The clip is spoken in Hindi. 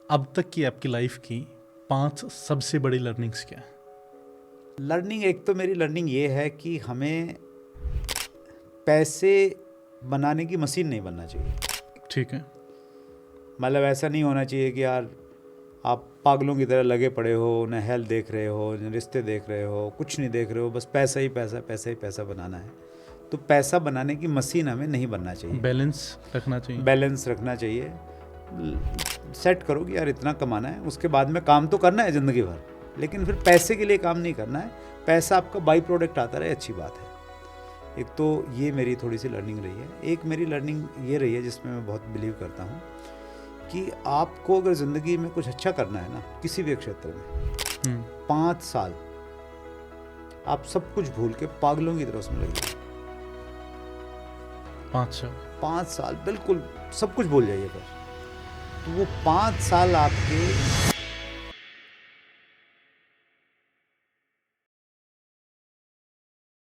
अब तक की आपकी लाइफ की 5 सबसे बड़ी लर्निंग्स क्या है? लर्निंग, एक तो मेरी लर्निंग ये है कि हमें पैसे बनाने की मशीन नहीं बनना चाहिए। ठीक है। मतलब ऐसा नहीं होना चाहिए कि यार आप पागलों की तरह लगे पड़े हो, न हेल्थ देख रहे हो, न रिश्ते देख रहे हो, कुछ नहीं देख रहे हो, बस पैसा ही पैसा, पैसा ही पैसा बनाना है। तो पैसा बनाने की मशीन हमें नहीं बनना चाहिए। बैलेंस रखना चाहिए। बैलेंस रखना चाहिए। सेट करो कि यार इतना कमाना है, उसके बाद में काम तो करना है ज़िंदगी भर, लेकिन फिर पैसे के लिए काम नहीं करना है। पैसा आपका बाई प्रोडक्ट आता रहे, अच्छी बात है। एक तो ये मेरी थोड़ी सी लर्निंग रही है। एक मेरी लर्निंग ये रही है जिसमें मैं बहुत बिलीव करता हूँ कि आपको अगर ज़िंदगी में कुछ अच्छा करना है ना, किसी भी क्षेत्र में, 5 साल आप सब कुछ भूल के पागलों की तरह उसमें लगिए। 5 साल। 5 साल बिल्कुल सब कुछ भूल जाइए बस। तो वो 5 साल आपके